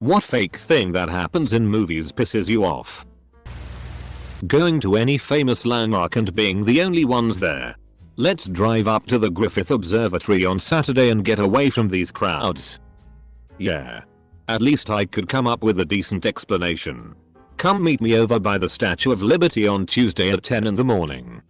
What fake thing that happens in movies pisses you off? Going to any famous landmark and being the only ones there. Let's drive up to the Griffith Observatory on Saturday and get away from these crowds. Yeah. At least I could come up with a decent explanation. Come meet me over by the Statue of Liberty on Tuesday at 10 in the morning.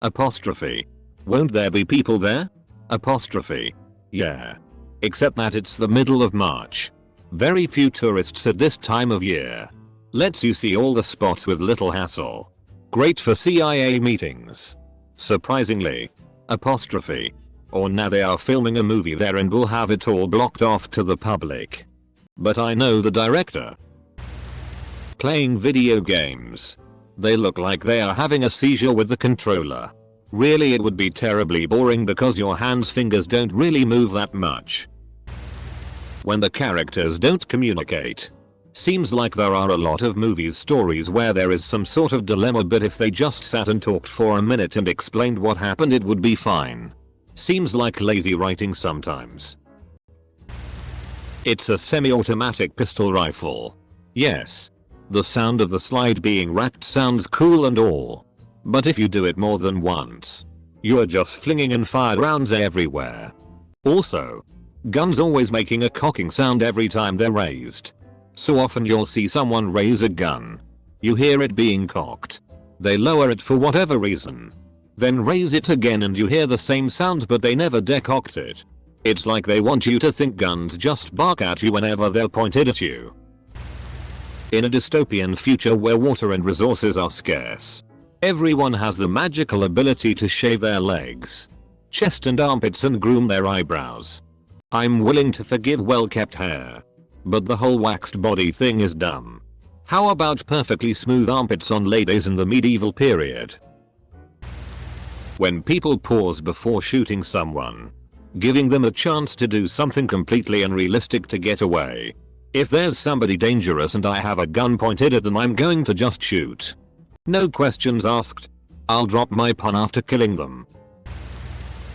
Apostrophe. Won't there be people there? Apostrophe. Yeah. Except that it's the middle of March. Very few tourists at this time of year. Lets you see all the spots with little hassle. Great for CIA meetings. Surprisingly. Apostrophe. Or now they are filming a movie there and will have it all blocked off to the public. But I know the director. Playing video games. They look like they are having a seizure with the controller. Really, it would be terribly boring because your hands' fingers don't really move that much. When the characters don't communicate. Seems like there are a lot of movies stories where there is some sort of dilemma, but if they just sat and talked for a minute and explained what happened, it would be fine. Seems like lazy writing sometimes. It's a semi-automatic pistol rifle. Yes. The sound of the slide being racked sounds cool and all. But if you do it more than once, you're just flinging and fired rounds everywhere. Also, guns always making a cocking sound every time they're raised. So often you'll see someone raise a gun. You hear it being cocked. They lower it for whatever reason. Then raise it again and you hear the same sound, but they never decocked it. It's like they want you to think guns just bark at you whenever they're pointed at you. In a dystopian future where water and resources are scarce, everyone has the magical ability to shave their legs, chest and armpits and groom their eyebrows. I'm willing to forgive well-kept hair. But the whole waxed body thing is dumb. How about perfectly smooth armpits on ladies in the medieval period? When people pause before shooting someone, giving them a chance to do something completely unrealistic to get away. If there's somebody dangerous and I have a gun pointed at them, I'm going to just shoot. No questions asked. I'll drop my pun after killing them.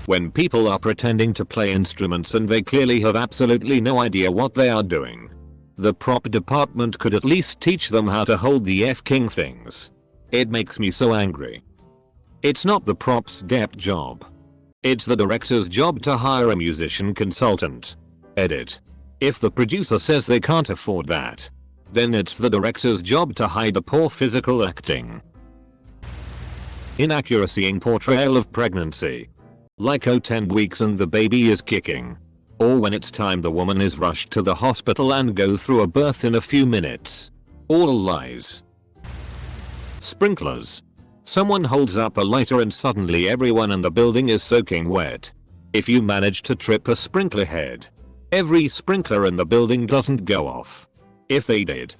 When people are pretending to play instruments and they clearly have absolutely no idea what they are doing. The prop department could at least teach them how to hold the F-king things. It makes me so angry. It's not the prop's dep job. It's the director's job to hire a musician consultant. Edit. If the producer says they can't afford that, then it's the director's job to hide the poor physical acting. Inaccuracy in portrayal of pregnancy. Like 10 weeks and the baby is kicking. Or when it's time the woman is rushed to the hospital and goes through a birth in a few minutes. All lies. Sprinklers. Someone holds up a lighter and suddenly everyone in the building is soaking wet. If you manage to trip a sprinkler head, every sprinkler in the building doesn't go off. If they did,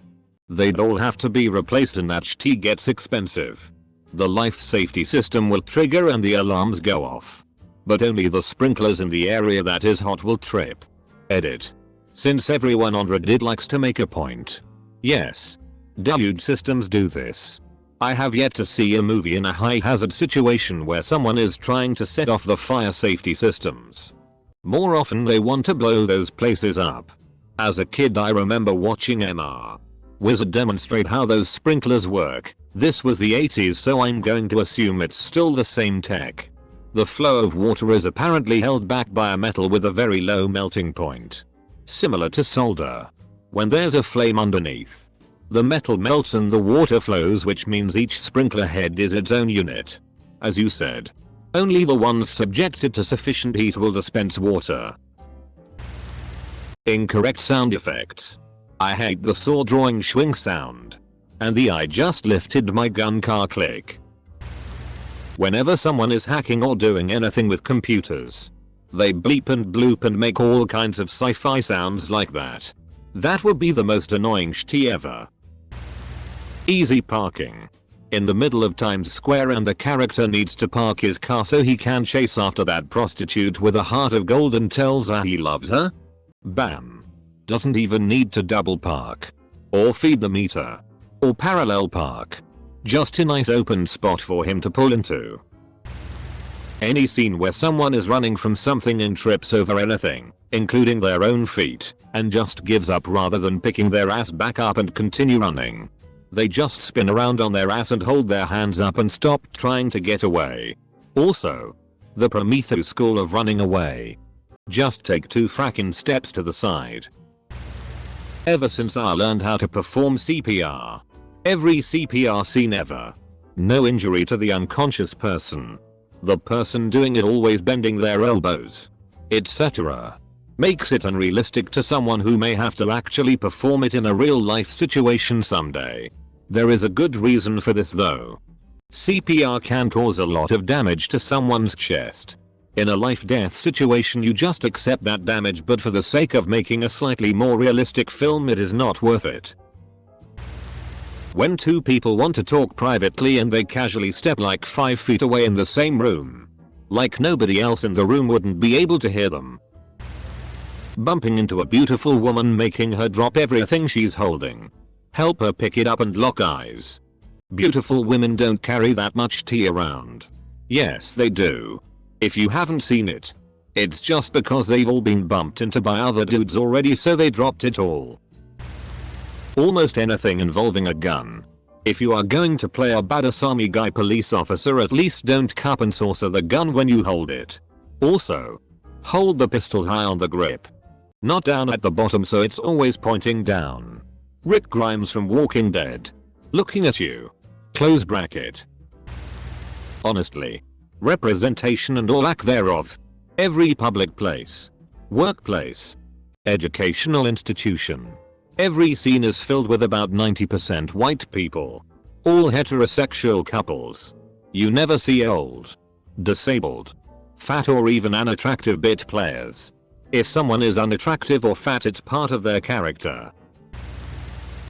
they'd all have to be replaced and that shit gets expensive. The life safety system will trigger and the alarms go off. But only the sprinklers in the area that is hot will trip. Edit. Since everyone on Reddit likes to make a point. Yes. Deluge systems do this. I have yet to see a movie in a high hazard situation where someone is trying to set off the fire safety systems. More often they want to blow those places up. As a kid I remember watching MR Wizard demonstrate how those sprinklers work. This was the 80s, so I'm going to assume it's still the same tech. The flow of water is apparently held back by a metal with a very low melting point. Similar to solder. When there's a flame underneath, the metal melts and the water flows, which means each sprinkler head is its own unit. As you said, only the ones subjected to sufficient heat will dispense water. Incorrect sound effects. I hate the saw drawing swing sound. And the I just lifted my gun car click. Whenever someone is hacking or doing anything with computers, they bleep and bloop and make all kinds of sci-fi sounds like that. That would be the most annoying shit ever. Easy parking. In the middle of Times Square and the character needs to park his car so he can chase after that prostitute with a heart of gold and tells her he loves her? Bam. Doesn't even need to double park. Or feed the meter. Or parallel park. Just a nice open spot for him to pull into. Any scene where someone is running from something and trips over anything. including their own feet, and just gives up rather than picking their ass back up and continue running. They just spin around on their ass and hold their hands up and stop trying to get away. Also, the Prometheus school of running away. Just take 2 frackin' steps to the side. Ever since I learned how to perform CPR, every CPR scene ever, no injury to the unconscious person, the person doing it always bending their elbows, etc., makes it unrealistic to someone who may have to actually perform it in a real life situation someday. There is a good reason for this though. CPR can cause a lot of damage to someone's chest. In a life-death situation you just accept that damage, but for the sake of making a slightly more realistic film it is not worth it. When 2 people want to talk privately and they casually step like 5 feet away in the same room, like nobody else in the room wouldn't be able to hear them. Bumping into a beautiful woman, making her drop everything she's holding. Help her pick it up and lock eyes. Beautiful women don't carry that much tea around. Yes, they do. If you haven't seen it, it's just because they've all been bumped into by other dudes already, so they dropped it all. Almost anything involving a gun. If you are going to play a badass army guy police officer, at least don't cup and saucer the gun when you hold it. Also, hold the pistol high on the grip, not down at the bottom so it's always pointing down. Rick Grimes from Walking Dead. Looking at you. Close bracket. Honestly, representation and or lack thereof. Every public place, workplace, educational institution. Every scene is filled with about 90% white people. All heterosexual couples. You never see old, disabled, fat or even unattractive bit players. If someone is unattractive or fat, it's part of their character.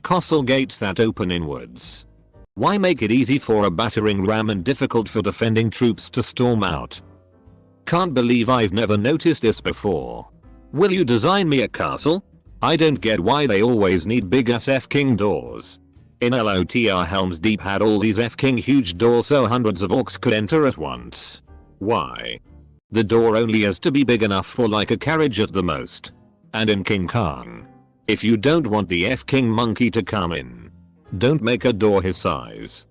Castle gates that open inwards. Why make it easy for a battering ram and difficult for defending troops to storm out? Can't believe I've never noticed this before. Will you design me a castle? I don't get why they always need big ass f-king doors. In LOTR, Helm's Deep had all these f-king huge doors so hundreds of orcs could enter at once. Why? The door only has to be big enough for like a carriage at the most. And in King Kong, if you don't want the f-king monkey to come in, don't make a door his size.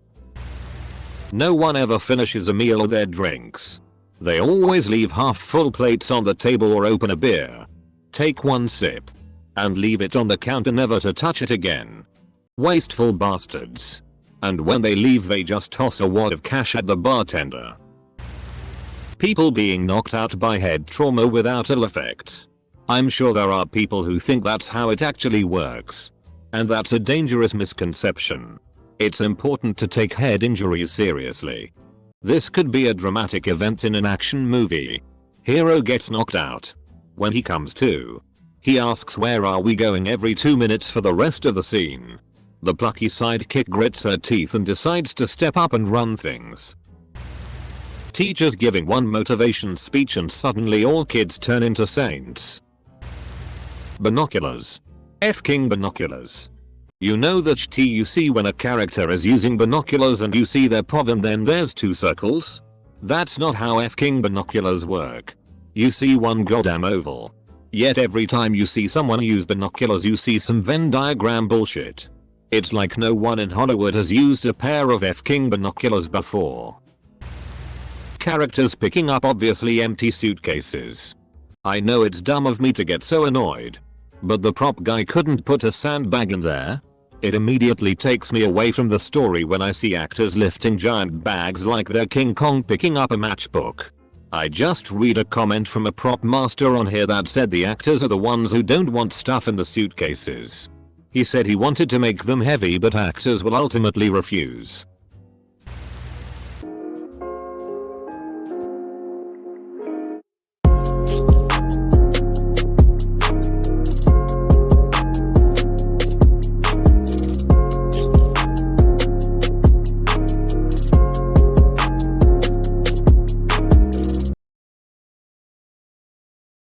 No one ever finishes a meal or their drinks. They always leave half full plates on the table or open a beer, take one sip, and leave it on the counter never to touch it again. Wasteful bastards. And when they leave they just toss a wad of cash at the bartender. People being knocked out by head trauma without ill effects. I'm sure there are people who think that's how it actually works. And that's a dangerous misconception. It's important to take head injuries seriously. This could be a dramatic event in an action movie. Hero gets knocked out. When he comes to, he asks where are we going every 2 minutes for the rest of the scene. The plucky sidekick grits her teeth and decides to step up and run things. Teachers giving one motivation speech and suddenly all kids turn into saints. Binoculars. F-king binoculars. You know that shit you see when a character is using binoculars and you see their POV and then there's 2 circles? That's not how F-king binoculars work. You see one goddamn oval. Yet every time you see someone use binoculars you see some Venn diagram bullshit. It's like no one in Hollywood has used a pair of F-king binoculars before. Characters picking up obviously empty suitcases. I know it's dumb of me to get so annoyed, but the prop guy couldn't put a sandbag in there? It immediately takes me away from the story when I see actors lifting giant bags like they're King Kong picking up a matchbook. I just read a comment from a prop master on here that said the actors are the ones who don't want stuff in the suitcases. He said he wanted to make them heavy but actors will ultimately refuse.